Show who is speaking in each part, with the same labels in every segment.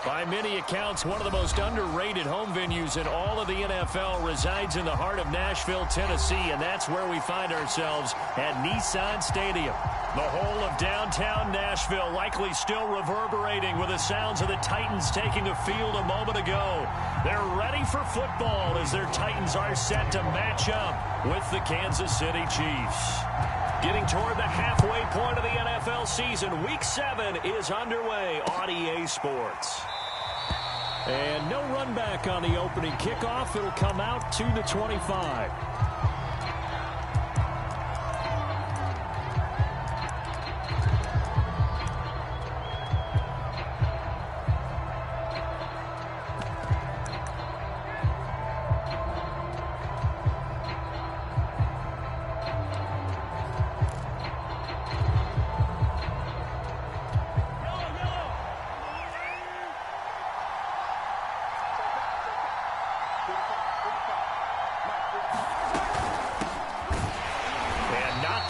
Speaker 1: By many accounts, one of the most underrated home venues in all of the NFL resides in the heart of Nashville, Tennessee, and that's where we find ourselves at Nissan Stadium. The whole of downtown Nashville likely still reverberating with the sounds of the Titans taking the field a moment ago. They're ready for football as their Titans are set to match up with the Kansas City Chiefs. Getting toward the halfway point of the NFL season, Week 7 is underway on EA Sports. And no run back on the opening kickoff. It'll come out to the 25.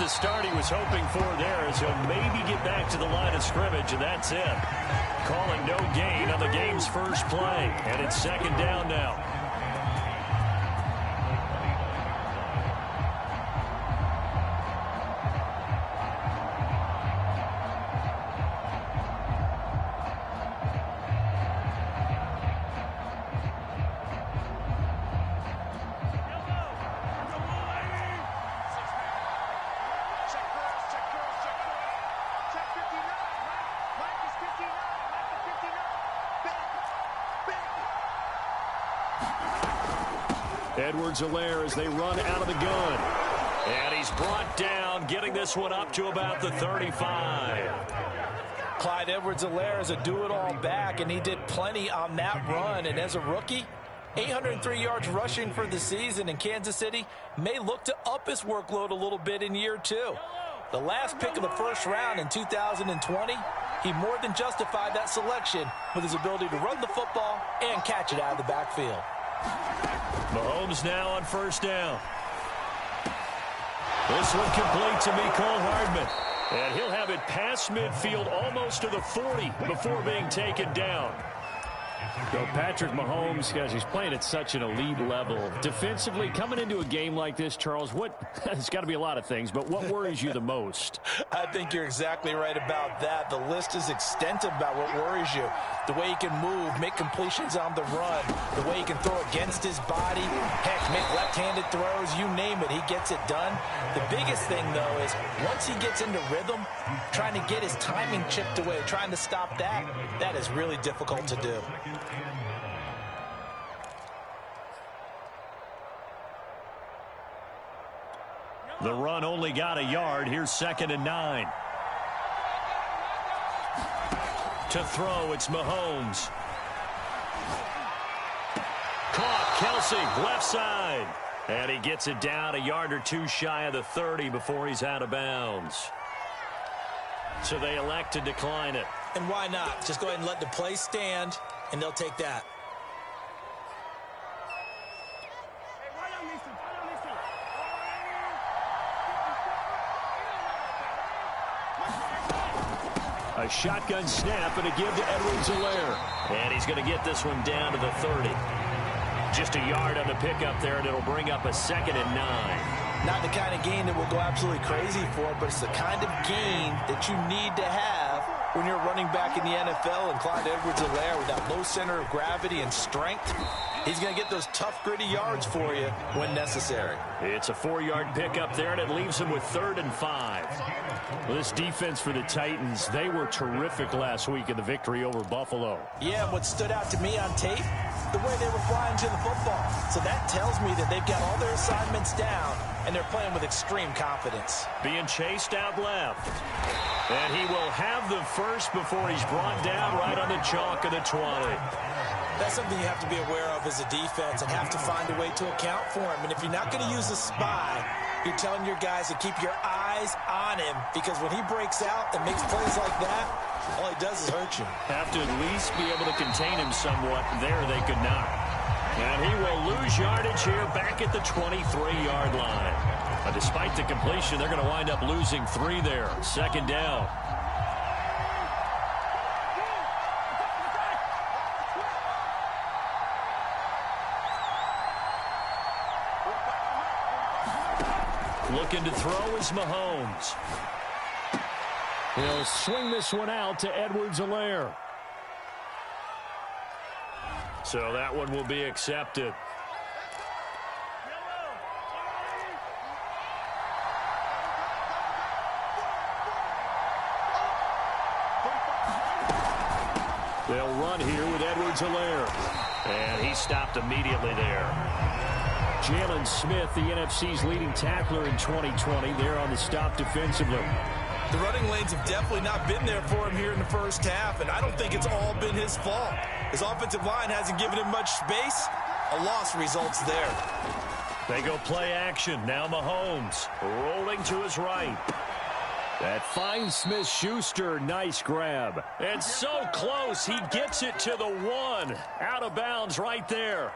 Speaker 1: The start he was hoping for there as he'll maybe get back to the line of scrimmage, and that's it. Calling no gain on the game's first play, and it's second down now. Edwards-Helaire as they run out of the gun. And he's brought down, getting this one up to about the 35.
Speaker 2: Clyde Edwards-Helaire is a do-it-all back, and he did plenty on that run. And as a rookie, 803 yards rushing for the season, and Kansas City may look to up his workload a little bit in year 2. The last pick of the first round in 2020, he more than justified that selection with his ability to run the football and catch it out of the backfield.
Speaker 1: Mahomes now on first down. This one complete to Mecole Hardman. And he'll have it past midfield almost to the 40 before being taken down. So Patrick Mahomes, guys, he's playing at such an elite level. Defensively, coming into a game like this, Charles, it's got to be a lot of things, but what worries you the most?
Speaker 2: I think you're exactly right about that. The list is extensive about what worries you. The way he can move, make completions on the run, the way he can throw against his body, heck, make left-handed throws, you name it, he gets it done. The biggest thing, though, is once he gets into rhythm, trying to get his timing chipped away, trying to stop that is really difficult to do.
Speaker 1: The run only got a yard. Here's 2nd and 9. To throw, it's Mahomes. Caught, Kelsey, left side. And he gets it down a yard or two shy of the 30 before he's out of bounds. So they elect to decline it.
Speaker 2: And why not? Just go ahead and let the play stand, and they'll take that.
Speaker 1: A shotgun snap and a give to Edwards-Helaire. And he's going to get this one down to the 30. Just a yard on the pickup there, and it'll bring up a 2nd and 9.
Speaker 2: Not the kind of gain that we'll go absolutely crazy for, but it's the kind of gain that you need to have when you're running back in the NFL. And Clyde Edwards-Helaire, with that low center of gravity and strength, he's going to get those tough, gritty yards for you when necessary.
Speaker 1: It's a 4-yard pickup there, and it leaves him with 3rd and 5. Well, this defense for the Titans, they were terrific last week in the victory over Buffalo.
Speaker 2: Yeah, what stood out to me on tape, the way they were flying to the football. So that tells me that they've got all their assignments down, and they're playing with extreme confidence.
Speaker 1: Being chased out left. And he will have the first before he's brought down right on the chalk of the 20.
Speaker 2: That's something you have to be aware of as a defense and have to find a way to account for him. And if you're not going to use a spy, you're telling your guys to keep your eyes on him, because when he breaks out and makes plays like that, all he does is hurt you.
Speaker 1: Have to at least be able to contain him somewhat. There they could not. And he will lose yardage here back at the 23-yard line. Despite the completion, they're going to wind up losing 3 there. 2nd down. Looking to throw is Mahomes. He'll swing this one out to Edwards-Helaire. So that one will be accepted. They'll run here with Edwards-Helaire. And he stopped immediately there. Jalen Smith, the NFC's leading tackler in 2020, there on the stop defensively.
Speaker 2: The running lanes have definitely not been there for him here in the first half, and I don't think it's all been his fault. His offensive line hasn't given him much space. A loss results there.
Speaker 1: They go play action. Now Mahomes rolling to his right. That finds Smith-Schuster. Nice grab. And so close, he gets it to the 1. Out of bounds right there.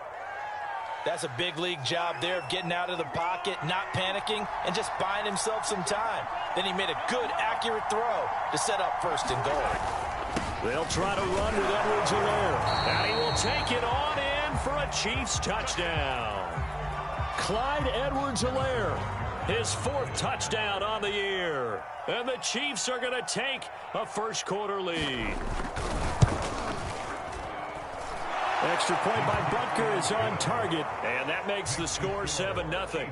Speaker 2: That's a big league job there of getting out of the pocket, not panicking, and just buying himself some time. Then he made a good, accurate throw to set up 1st and goal.
Speaker 1: They'll try to run with Edwards-Helaire. And he will take it on in for a Chiefs touchdown. Clyde Edwards-Helaire, his 4th touchdown on the year. And the Chiefs are going to take a first-quarter lead. Extra point by Butker is on target, and that makes the score 7-0.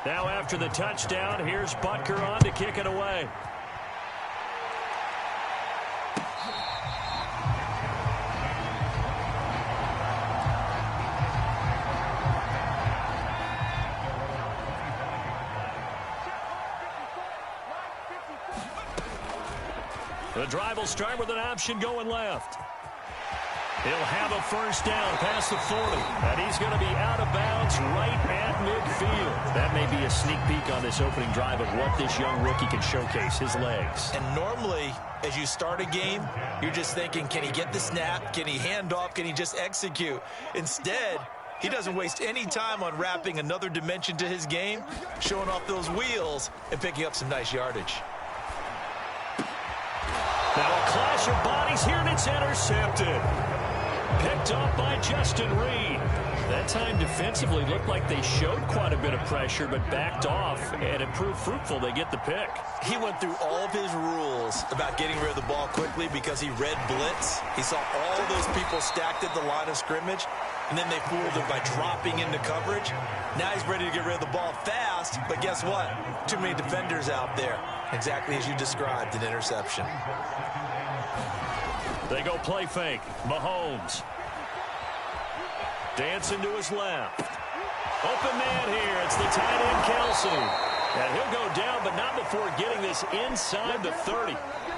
Speaker 1: Now after the touchdown, here's Butker on to kick it away. The drive will start with an option going left. He'll have a first down past the 40. And he's going to be out of bounds right at midfield. That may be a sneak peek on this opening drive of what this young rookie can showcase, his legs.
Speaker 2: And normally, as you start a game, you're just thinking, can he get the snap? Can he hand off? Can he just execute? Instead, he doesn't waste any time on wrapping another dimension to his game, showing off those wheels, and picking up some nice yardage.
Speaker 1: Now a clash of bodies here, and it's intercepted. Picked up by Justin Reed. That time defensively looked like they showed quite a bit of pressure, but backed off, and it proved fruitful. They get the pick.
Speaker 2: He went through all of his rules about getting rid of the ball quickly because he read blitz. He saw all those people stacked at the line of scrimmage, and then they fooled him by dropping into coverage. Now he's ready to get rid of the ball fast, but guess what? Too many defenders out there. Exactly as you described, an interception.
Speaker 1: They go play fake. Mahomes. Dancing to his left. Open man here. It's the tight end, Kelsey. And he'll go down, but not before getting this inside the 30.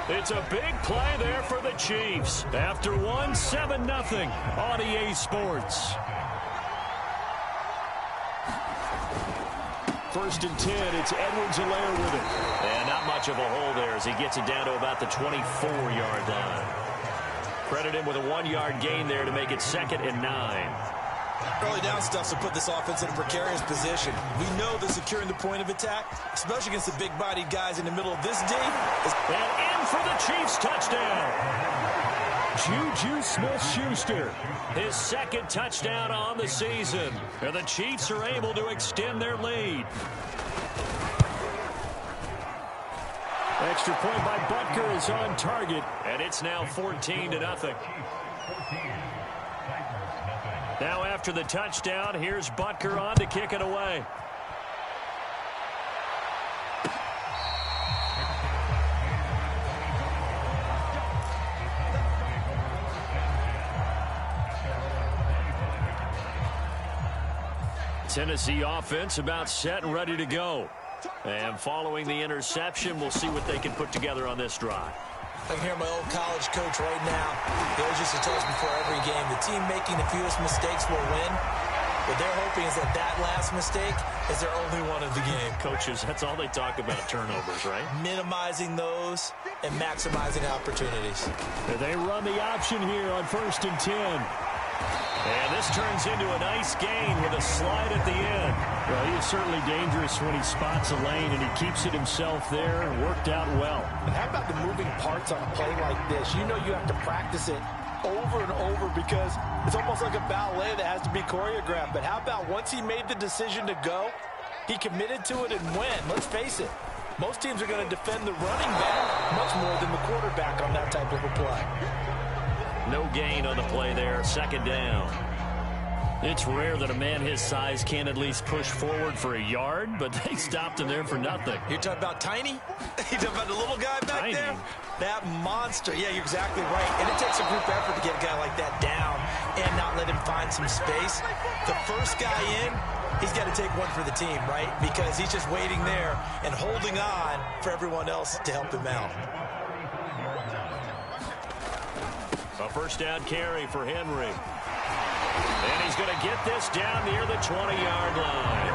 Speaker 1: It's a big play there for the Chiefs. After 7-0 on EA Sports. 1st and 10, it's Edwards-Helaire with it. And not much of a hole there as he gets it down to about the 24-yard line. Credit him with a 1-yard gain there to make it 2nd and 9.
Speaker 2: Early down stuff to put this offense in a precarious position. We know that securing the point of attack, especially against the big-bodied guys in the middle of this D, is...
Speaker 1: And in for the Chiefs touchdown. Juju Smith-Schuster, his 2nd touchdown on the season. And the Chiefs are able to extend their lead. Extra point by Butker is on target, and it's now 14-0. Now after the touchdown, here's Butker on to kick it away. Tennessee offense about set and ready to go. And following the interception, we'll see what they can put together on this drive.
Speaker 2: I can hear my old college coach right now. He always used to tell us before every game, the team making the fewest mistakes will win. What they're hoping is that that last mistake is their only one of the game.
Speaker 1: Coaches, that's all they talk about, turnovers, right?
Speaker 2: Minimizing those and maximizing opportunities.
Speaker 1: They run the option here on 1st and 10. And this turns into a nice gain with a slide at the end. Well, he is certainly dangerous when he spots a lane, and he keeps it himself there. Worked out well.
Speaker 2: And how about the moving parts on a play like this? You know you have to practice it over and over because it's almost like a ballet that has to be choreographed. But how about once he made the decision to go, he committed to it and went. Let's face it, most teams are going to defend the running back much more than the quarterback on that type of a play.
Speaker 1: No gain on the play there, second down. It's rare that a man his size can't at least push forward for a yard, but they stopped him there for nothing.
Speaker 2: You're talking about Tiny? You're talking about the little guy back
Speaker 1: Tiny.
Speaker 2: there? That monster. Yeah, you're exactly right. And it takes a group effort to get a guy like that down and not let him find some space. The first guy in, he's got to take one for the team, right? Because he's just waiting there and holding on for everyone else to help him out.
Speaker 1: A first down carry for Henry. And he's going to get this down near the 20-yard line.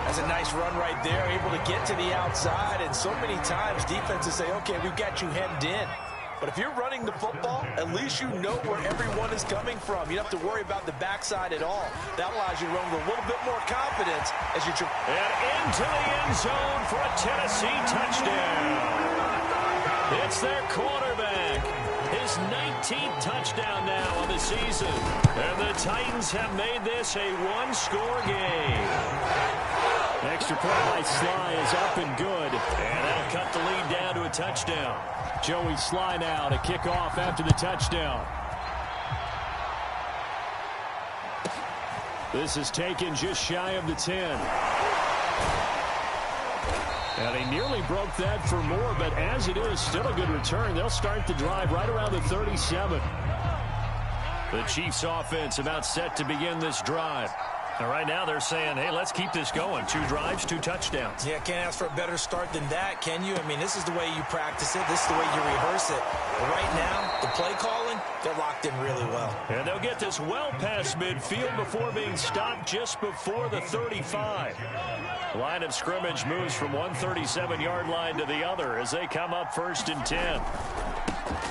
Speaker 2: That's a nice run right there, able to get to the outside. And so many times defenses say, okay, we've got you hemmed in. But if you're running the football, at least you know where everyone is coming from. You don't have to worry about the backside at all. That allows you to run with a little bit more confidence as you...
Speaker 1: And into the end zone for a Tennessee touchdown. It's their quarterback. His 19th touchdown now on the season. And the Titans have made this a one-score game. Extra point by Sly is up and good. And that'll cut the lead down to a touchdown. Joey Sly now to kick off after the touchdown. This is taken just shy of the 10. And he nearly broke that for more, but as it is, still a good return. They'll start the drive right around the 37. The Chiefs offense about set to begin this drive. And right now they're saying, hey, let's keep this going. 2 drives, 2 touchdowns.
Speaker 2: Yeah, can't ask for a better start than that, can you? I mean, this is the way you practice it. This is the way you rehearse it. But right now, the play calling, they're locked in really well.
Speaker 1: And they'll get this well past midfield before being stopped just before the 35. Line of scrimmage moves from one 37-yard line to the other as they come up 1st and 10.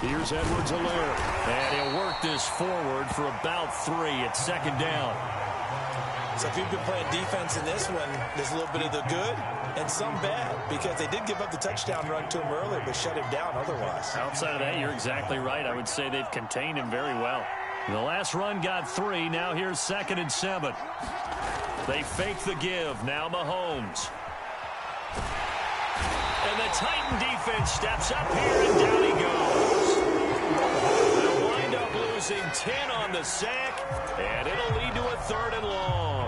Speaker 1: Here's Edwards-Helaire. And he'll work this forward for about 3 at 2nd down.
Speaker 2: So if you've been playing defense in this one, there's a little bit of the good and some bad because they did give up the touchdown run to him earlier but shut him down otherwise.
Speaker 1: Outside of that, you're exactly right. I would say they've contained him very well. The last run got 3. Now here's 2nd and 7. They fake the give. Now Mahomes. And the Titan defense steps up here and down he goes. They'll wind up losing 10 on the sack, and it'll lead to a 3rd and long.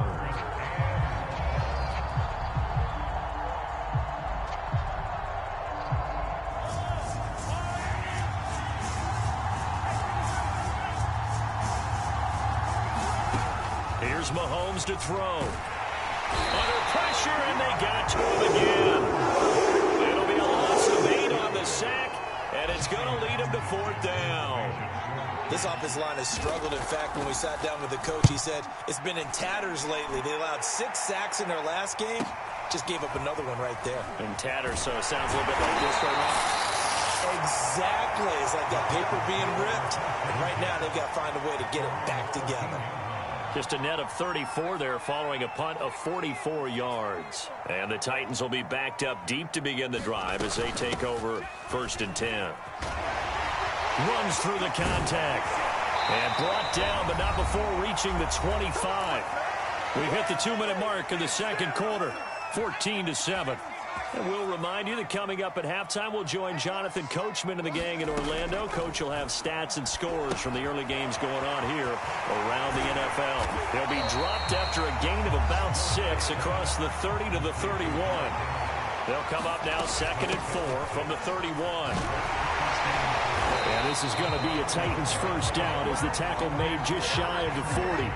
Speaker 1: Here's Mahomes to throw. Under pressure, and they got to him again. It'll be a loss of 8 on the sack, and it's going to lead him to 4th down.
Speaker 2: This offensive line has struggled. In fact, when we sat down with the coach, he said it's been in tatters lately. They allowed 6 sacks in their last game. Just gave up another one right there.
Speaker 1: In tatters, so it sounds a little bit like this right now.
Speaker 2: Exactly. It's like that paper being ripped. And right now, they've got to find a way to get it back together.
Speaker 1: Just a net of 34 there following a punt of 44 yards. And the Titans will be backed up deep to begin the drive as they take over 1st and 10. Runs through the contact. And brought down, but not before reaching the 25. We've hit the 2-minute mark of the 2nd quarter. 14-7. And we'll remind you that coming up at halftime, we'll join Jonathan Coachman and the gang in Orlando. Coach will have stats and scores from the early games going on here around the NFL. They'll be dropped after a gain of about 6 across the 30 to the 31. They'll come up now 2nd and 4 from the 31. And this is going to be a Titans first down as the tackle made just shy of the 40.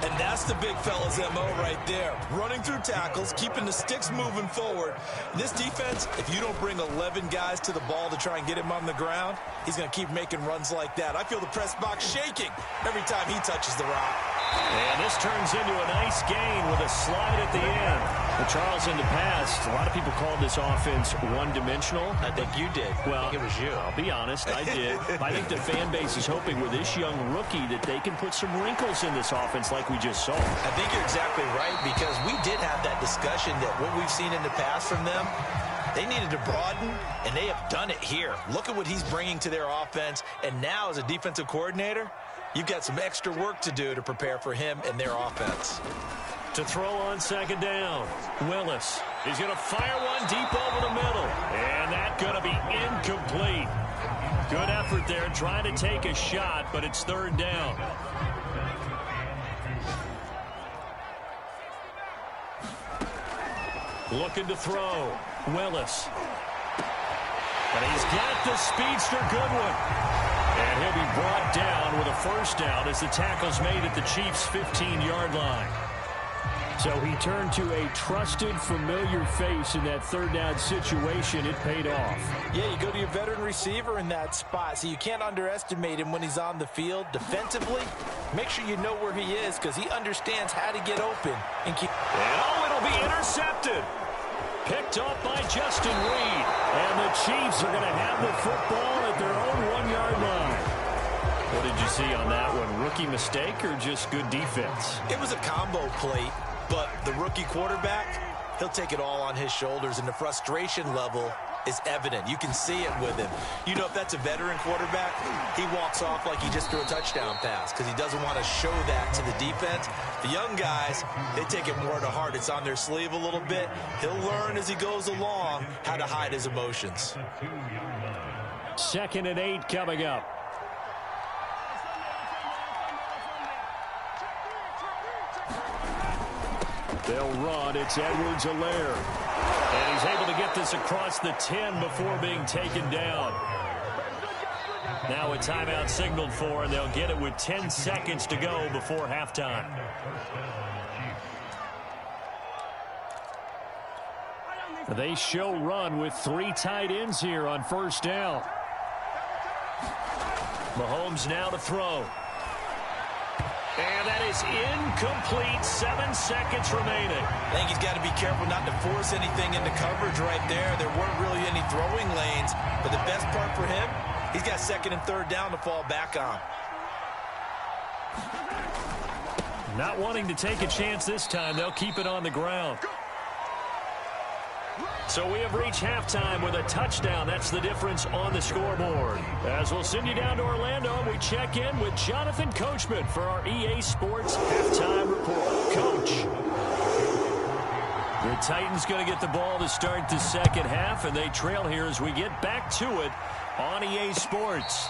Speaker 2: And that's the big fella's MO right there. Running through tackles, keeping the sticks moving forward. This defense, if you don't bring 11 guys to the ball to try and get him on the ground, he's going to keep making runs like that. I feel the press box shaking every time he touches the rock.
Speaker 1: And this turns into a nice gain with a slide at the end. Well, Charles, in the past, a lot of people called this offense one-dimensional.
Speaker 2: I think you did.
Speaker 1: Well,
Speaker 2: I think it was you.
Speaker 1: I'll be honest, I did. I think the fan base is hoping with this young rookie that they can put some wrinkles in this offense like we just saw.
Speaker 2: I think you're exactly right because we did have that discussion that what we've seen in the past from them, They needed to broaden, and they have done it here. Look at what he's bringing to their offense, and now as a defensive coordinator, you've got some extra work to do to prepare for him and their offense.
Speaker 1: To throw on second down, Willis is going to fire one deep over the middle, and that's going to be incomplete. Good effort there, trying to take a shot, but it's third down. Looking to throw, Willis. And he's got the speedster Goodwin. And he'll be brought down with a first down as the tackle's made at the Chiefs' 15-yard line. So he turned to a trusted, familiar face in that third down situation. It paid off.
Speaker 2: Yeah, you go to your veteran receiver in that spot, so you can't underestimate him when he's on the field. Defensively, make sure you know where he is because he understands how to get open. And
Speaker 1: it'll be intercepted. Picked up by Justin Reed. And the Chiefs are going to have the football at their own 1-yard line. What did you see on that one? Rookie mistake or just good defense?
Speaker 2: It was a combo plate. But the rookie quarterback, he'll take it all on his shoulders, and the frustration level is evident. You can see it with him. You know, if that's a veteran quarterback, he walks off like he just threw a touchdown pass because he doesn't want to show that to the defense. The young guys, they take it more to heart. It's on their sleeve a little bit. He'll learn as he goes along how to hide his emotions.
Speaker 1: 2nd and 8 coming up. They'll run. It's Edwards-Helaire. And he's able to get this across the 10 before being taken down. Now a timeout signaled for, and they'll get it with 10 seconds to go before halftime. They show run with 3 tight ends here on first down. Mahomes now to throw. And that is incomplete. 7 seconds remaining.
Speaker 2: I think he's got to be careful not to force anything into coverage right there. There weren't really any throwing lanes. But the best part for him, he's got 2nd and 3rd down to fall back on.
Speaker 1: Not wanting to take a chance this time. They'll keep it on the ground. So we have reached halftime with a touchdown. That's the difference on the scoreboard. As we'll send you down to Orlando, we check in with Jonathan Coachman for our EA Sports Halftime Report. Coach. The Titans going to get the ball to start the second half, and they trail here as we get back to it on EA Sports.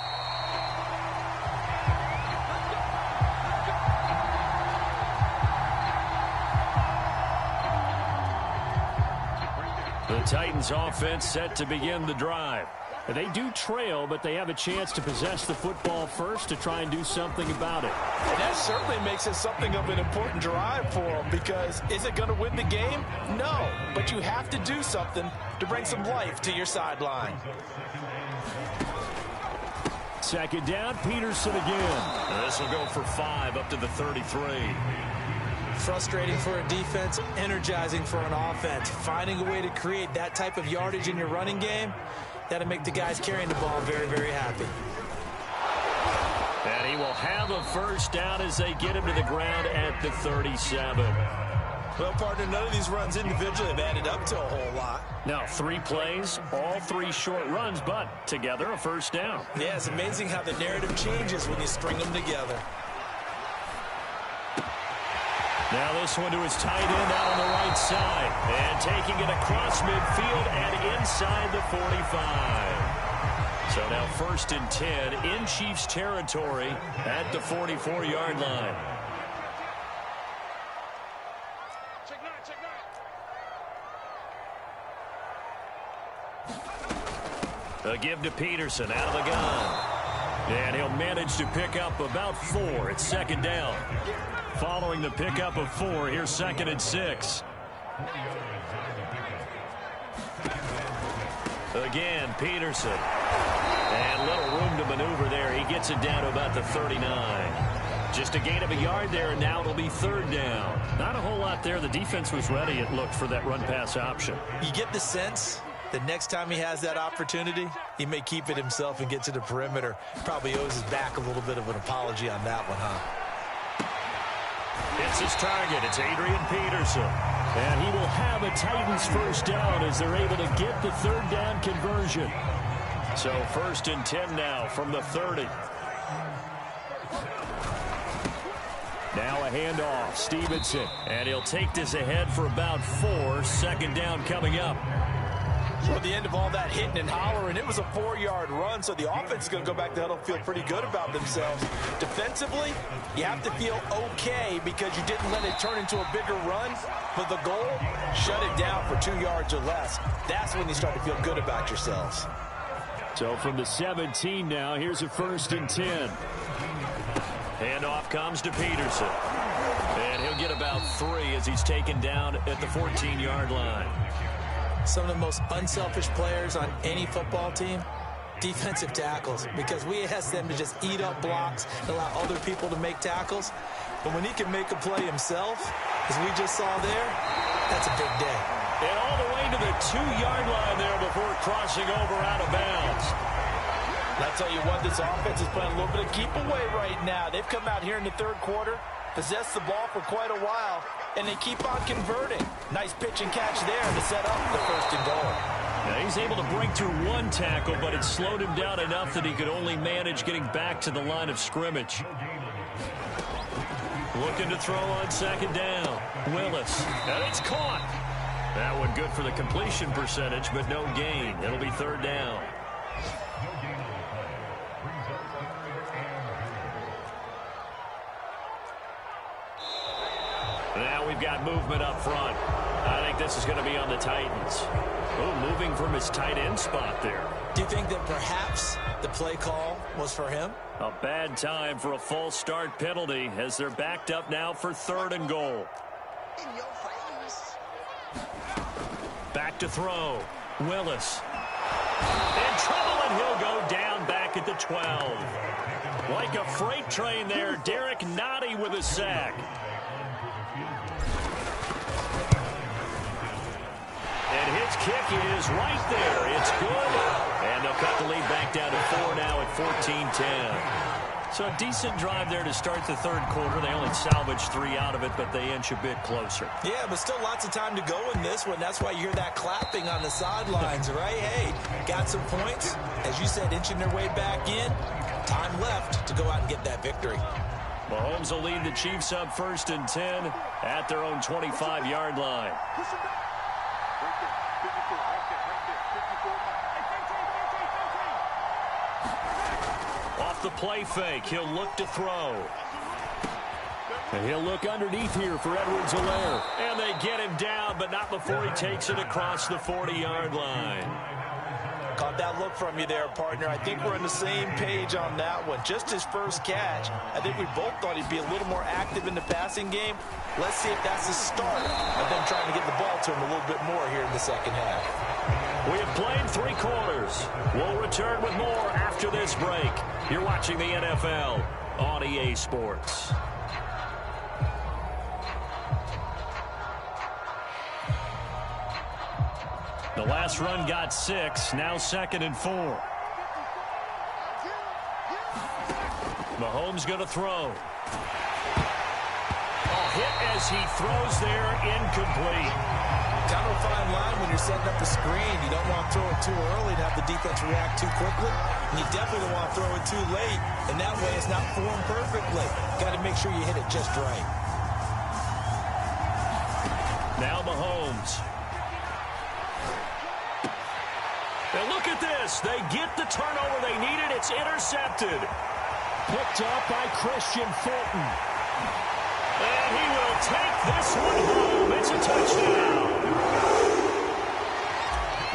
Speaker 1: The Titans offense set to begin the drive. They do trail, but they have a chance to possess the football first to try and do something about it.
Speaker 2: And that certainly makes it something of an important drive for them because is it going to win the game? No, but you have to do something to bring some life to your sideline.
Speaker 1: Second down, Peterson again. This will go for 5 up to the 33.
Speaker 2: Frustrating for a defense, energizing for an offense. Finding a way to create that type of yardage in your running game, that'll make the guys carrying the ball very, very happy.
Speaker 1: And he will have a first down as they get him to the ground at the 37.
Speaker 2: Well, partner, none of these runs individually have added up to a whole lot.
Speaker 1: Now, 3 plays, all 3 short runs, but together a first down.
Speaker 2: Yeah, it's amazing how the narrative changes when you string them together.
Speaker 1: Now this one to his tight end out on the right side. And taking it across midfield and inside the 45. So now 1st and 10 in Chiefs territory at the 44-yard line. A give to Peterson out of the gun. And he'll manage to pick up about 4. It's 2nd down. Following the pickup of 4, here's 2nd and 6. Again, Peterson. And little room to maneuver there. He gets it down to about the 39. Just a gain of a yard there, and now it'll be 3rd down. Not a whole lot there. The defense was ready, it looked, for that run-pass option.
Speaker 2: You get the sense the next time he has that opportunity, he may keep it himself and get to the perimeter. Probably owes his back a little bit of an apology on that one, huh?
Speaker 1: It's his target. It's Adrian Peterson. And he will have a Titans first down as they're able to get the third down conversion. So 1st and 10 now from the 30. Now a handoff. Stevenson. And he'll take this ahead for about 4. 2nd down coming up.
Speaker 2: So at the end of all that hitting and hollering, it was a 4-yard run, so the offense is going to go back to huddle, feel pretty good about themselves. Defensively, you have to feel okay because you didn't let it turn into a bigger run. But the goal, shut it down for 2 yards or less. That's when you start to feel good about yourselves.
Speaker 1: So from the 17 now, here's a 1st and 10. Handoff comes to Peterson. And he'll get about 3 as he's taken down at the 14-yard line.
Speaker 2: Some of the most unselfish players on any football team, defensive tackles, because we ask them to just eat up blocks and allow other people to make tackles. But when he can make a play himself, as we just saw there, that's a big day.
Speaker 1: And all the way to the 2-yard line there before crossing over out of bounds.
Speaker 2: And I'll tell you what, this offense is playing a little bit of keep away right now. They've come out here in the 3rd quarter, possessed the ball for quite a while, and they keep on converting. Nice pitch and catch there to set up the 1st and goal.
Speaker 1: Now he's able to break through 1 tackle, but it slowed him down enough that he could only manage getting back to the line of scrimmage. Looking to throw on 2nd down. Willis. And it's caught. That one good for the completion percentage, but no gain. It'll be 3rd down. Now we've got movement up front. I think this is going to be on the Titans. Oh, moving from his tight end spot there.
Speaker 2: Do you think that perhaps the play call was for him?
Speaker 1: A bad time for a false start penalty as they're backed up now for 3rd and goal. Back to throw. Willis. In trouble, and he'll go down back at the 12. Like a freight train there, Derek Nottie with a sack. And his kick is right there. It's good. And they'll cut the lead back down to 4 now at 14-10. So a decent drive there to start the 3rd quarter. They only salvaged 3 out of it, but they inch a bit closer.
Speaker 2: Yeah, but still lots of time to go in this one. That's why you hear that clapping on the sidelines, right? Hey, got some points. As you said, inching their way back in. Time left to go out and get that victory.
Speaker 1: Mahomes will lead the Chiefs up 1st and 10 at their own 25-yard line. Off the play fake, he'll look to throw. And he'll look underneath here for Edwards-Helaire. And they get him down, but not before he takes it across the 40-yard line.
Speaker 2: Caught that look from you there, partner. I think we're on the same page on that one. Just his first catch. I think we both thought he'd be a little more active in the passing game. Let's see if that's the start of them trying to get the ball to him a little bit more here in the 2nd half.
Speaker 1: We have played 3 quarters. We'll return with more after this break. You're watching the NFL on EA Sports. The last run got 6. Now 2nd and 4. Mahomes going to throw. Hit as he throws there, incomplete.
Speaker 2: Kind of a fine line when you're setting up a screen. You don't want to throw it too early to have the defense react too quickly. And you definitely don't want to throw it too late. And that way it's not formed perfectly. Got to make sure you hit it just right.
Speaker 1: Now Mahomes. And look at this. They get the turnover they needed. It's intercepted. Picked up by Christian Fulton. And he will take this one home. It's a touchdown.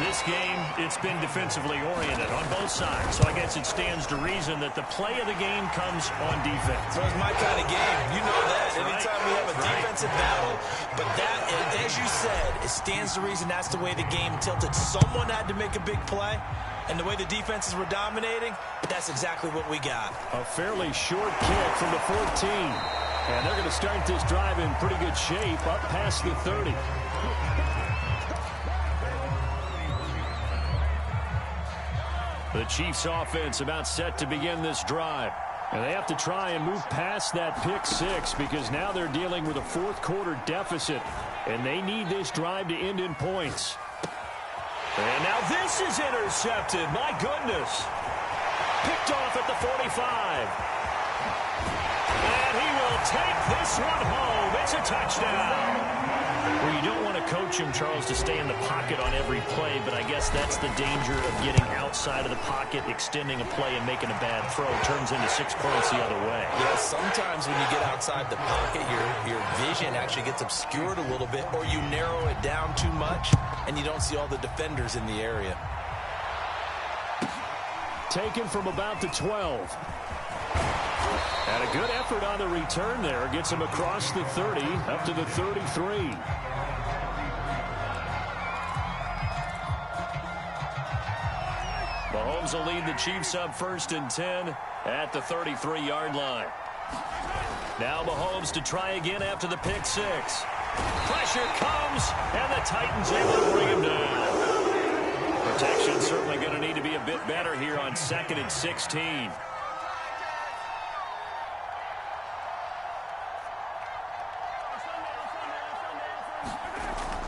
Speaker 1: This game, it's been defensively oriented on both sides. So I guess it stands to reason that the play of the game comes on defense.
Speaker 2: So it's my kind of game. You know that. Anytime we have a defensive battle. But that, as you said, it stands to reason that's the way the game tilted. Someone had to make a big play. And the way the defenses were dominating, that's exactly what we got.
Speaker 1: A fairly short kick from the 14. And they're going to start this drive in pretty good shape up past the 30. The Chiefs offense about set to begin this drive. And they have to try and move past that pick six because now they're dealing with a fourth-quarter deficit, and they need this drive to end in points. And now this is intercepted. My goodness. Picked off at the 45. And he will take this one home. It's a touchdown. Well, you don't want to coach him, Charles, to stay in the pocket on every play, but I guess that's the danger of getting outside of the pocket, extending a play, and making a bad throw. Turns into 6 points the other way.
Speaker 2: Yeah, sometimes when you get outside the pocket, your vision actually gets obscured a little bit, or you narrow it down too much, and you don't see all the defenders in the area.
Speaker 1: Taken from about the 12. And a good effort on the return there. Gets him across the 30, up to the 33. Mahomes will lead the Chiefs up 1st and 10 at the 33-yard line. Now Mahomes to try again after the pick six. Pressure comes, and the Titans able to bring him down. Protection certainly going to need to be a bit better here on 2nd and 16.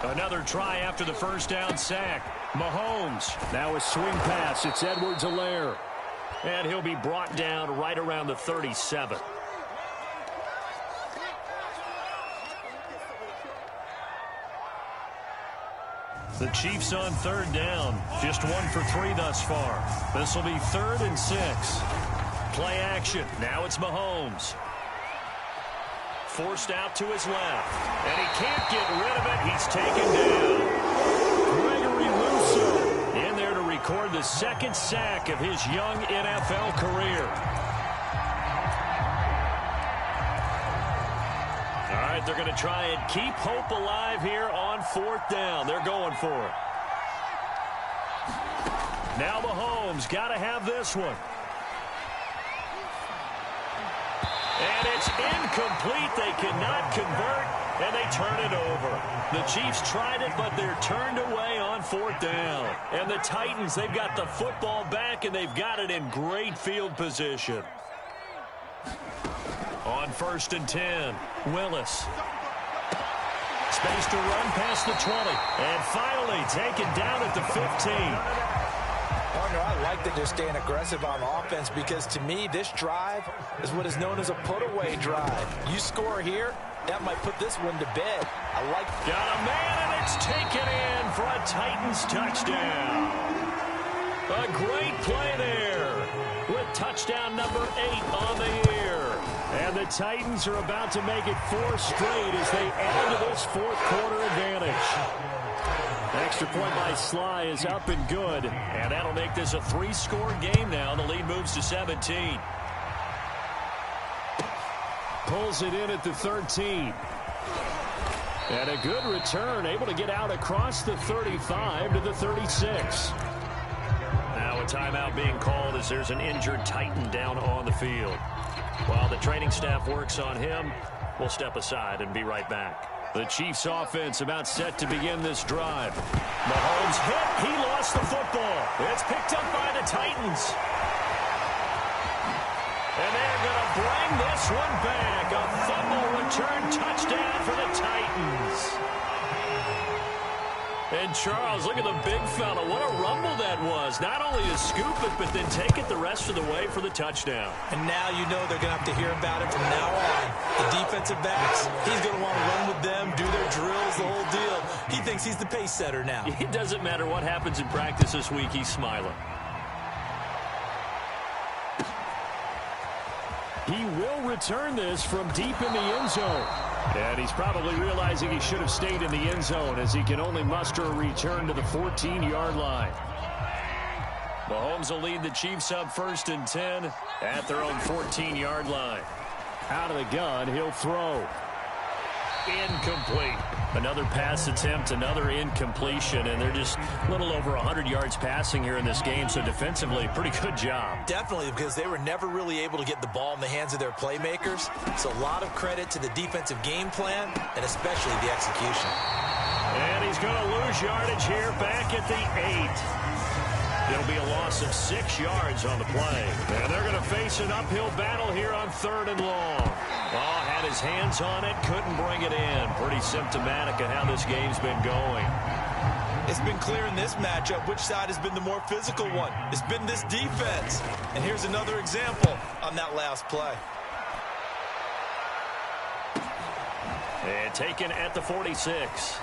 Speaker 1: Another try after the first down sack. Mahomes. Now a swing pass. It's Edwards-Helaire. And he'll be brought down right around the 37. The Chiefs on 3rd down. Just 1 for 3 thus far. This will be 3rd and 6. Play action. Now it's Mahomes. Forced out to his left. And he can't get rid of it. He's taken down. Gregory Rousseau in there to record the 2nd sack of his young NFL career. All right, they're going to try and keep hope alive here on 4th down. They're going for it. Now Mahomes got to have this one. And it's incomplete. They cannot convert, and they turn it over. The Chiefs tried it, but they're turned away on 4th down. And the Titans, they've got the football back, and they've got it in great field position. On 1st and 10, Willis. Space to run past the 20. And finally taken down at the 15.
Speaker 2: Partner, I like that they're staying aggressive on offense because, to me, this drive is what is known as a put-away drive. You score here, that might put this one to bed. I like.
Speaker 1: Got a man, and it's taken in for a Titans touchdown. A great play there with touchdown number 8 on the year. And the Titans are about to make it 4 straight as they add to this 4th-quarter advantage. Extra point by Sly is up and good, and that'll make this a 3-score game now. The lead moves to 17. Pulls it in at the 13. And a good return, able to get out across the 35 to the 36. Now a timeout being called as there's an injured Titan down on the field. While the training staff works on him, we'll step aside and be right back. The Chiefs offense about set to begin this drive. Mahomes hit. He lost the football. It's picked up by the Titans. And they're going to bring this one back. A fumble return touchdown for the Titans. And Charles, look at the big fella. What a rumble that was. Not only to scoop it, but then take it the rest of the way for the touchdown.
Speaker 2: And now you know they're going to have to hear about it from now on. The defensive backs, he's going to want to run with them, do their drills, the whole deal. He thinks he's the pace setter now.
Speaker 1: It doesn't matter what happens in practice this week. He's smiling. He will return this from deep in the end zone. And he's probably realizing he should have stayed in the end zone as he can only muster a return to the 14-yard line. Mahomes will lead the Chiefs up 1st and 10 at their own 14-yard line. Out of the gun, he'll throw. Incomplete. Another pass attempt, another incompletion, and they're just a little over 100 yards passing here in this game, so defensively, pretty good job.
Speaker 2: Definitely, because they were never really able to get the ball in the hands of their playmakers, so a lot of credit to the defensive game plan, and especially the execution.
Speaker 1: And he's going to lose yardage here back at the 8. It'll be a loss of 6 yards on the play. And they're going to face an uphill battle here on 3rd and long. Oh, had his hands on it, couldn't bring it in. Pretty symptomatic of how this game's been going.
Speaker 2: It's been clear in this matchup which side has been the more physical one. It's been this defense. And here's another example on that last play.
Speaker 1: And taken at the 46.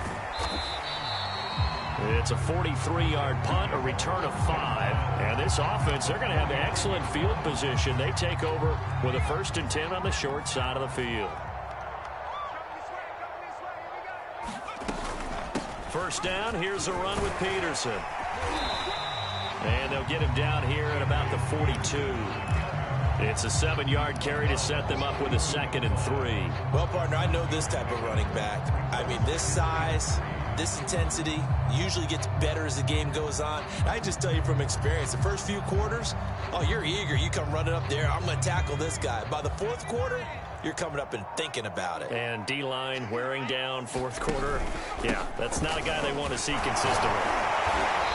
Speaker 1: It's a 43-yard punt, a return of 5. And this offense, they're going to have excellent field position. They take over with a 1st and 10 on the short side of the field. First down, here's a run with Peterson. And they'll get him down here at about the 42. It's a 7-yard carry to set them up with a 2nd and 3.
Speaker 2: Well, partner, I know this type of running back. I mean, this size, this intensity usually gets better as the game goes on. I just tell you from experience, the first few quarters, oh, you're eager. You come running up there, I'm going to tackle this guy. By the 4th quarter, you're coming up and thinking about it.
Speaker 1: And D-line wearing down 4th quarter. Yeah, that's not a guy they want to see consistently.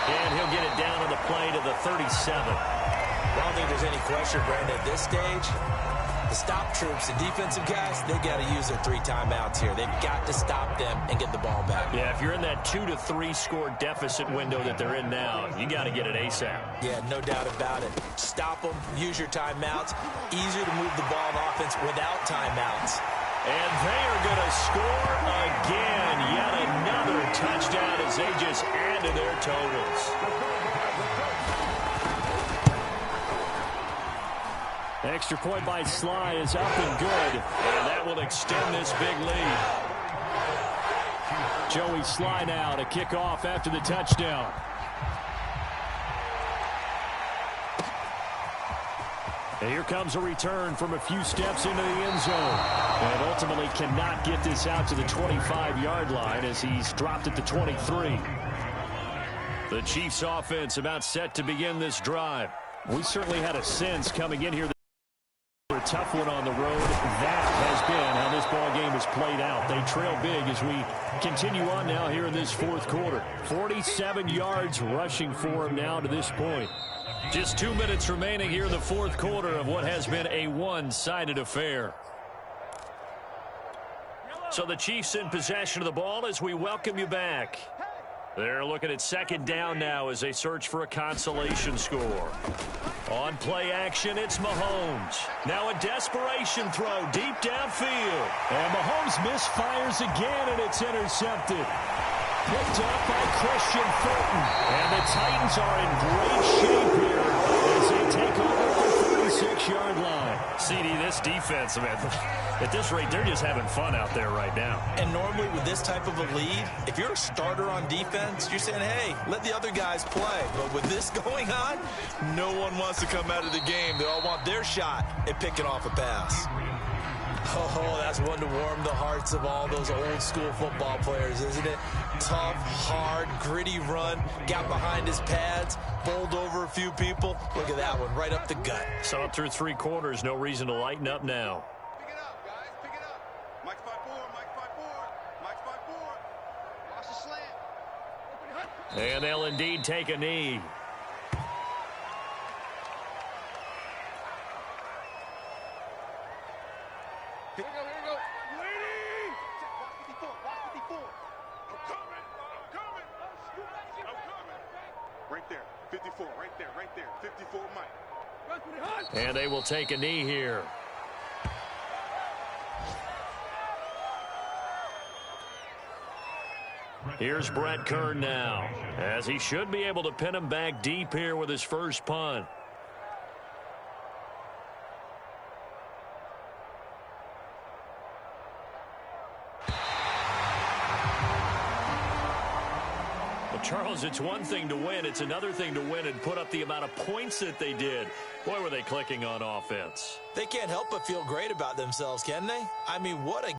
Speaker 1: And he'll get it down on the play to the 37.
Speaker 2: I don't think there's any question, Brandon, at this stage, the stop troops, the defensive guys, they got to use their 3 timeouts here. They've got to stop them and get the ball back.
Speaker 1: Yeah, if you're in that 2 to 3 score deficit window that they're in now, you got to get it ASAP.
Speaker 2: Yeah, no doubt about it. Stop them, use your timeouts. Easier to move the ball on offense without timeouts.
Speaker 1: And they are going to score again. Yet another touchdown as they just add to their totals. Extra point by Sly is up and good. And that will extend this big lead. Joey Sly now to kick off after the touchdown. And here comes a return from a few steps into the end zone. And ultimately cannot get this out to the 25-yard line as he's dropped at the 23. The Chiefs offense about set to begin this drive. We certainly had a sense coming in here. A tough one on the road. That has been how this ball game has played out. They trail big as we continue on now here in this 4th quarter. 47 yards rushing for him now to this point. Just 2 minutes remaining here in the 4th quarter of what has been a one-sided affair. So the Chiefs in possession of the ball as we welcome you back. They're looking at 2nd down now as they search for a consolation score. On play action, it's Mahomes. Now a desperation throw deep downfield. And Mahomes misfires again, and it's intercepted. Picked up by Christian Fulton. And the Titans are in great shape here as they take over the 36-yard line. CD, this defense, man, at this rate, they're just having fun out there right now. And normally with this type of a lead, if you're a starter on defense, you're saying, hey, let the other guys play. But with this going on, no one wants to come out of the game. They all want their shot at picking off a pass. Oh, that's one to warm the hearts of all those old school football players, isn't it? Tough, hard, gritty run, got behind his pads, bowled over a few people. Look at that one, right up the gut. Saw it through 3 quarters, no reason to lighten up now.
Speaker 3: Pick it up, guys, pick it up. Mike's 5-4, Mike's 5-4, Mike's 5-4. Watch the slant.
Speaker 1: And they'll indeed take a knee.
Speaker 3: Here we go. Waiting. Watch 54. I'm coming. Right there. 54, right there. 54, Mike.
Speaker 1: And they will take a knee here. Here's Brett Kern now, as he should be able to pin him back deep here with his first punt. Charles, it's one thing to win. It's another thing to win and put up the amount of points that they did. Boy, were they clicking on offense.
Speaker 2: They can't help but feel great about themselves, can they? I mean, what a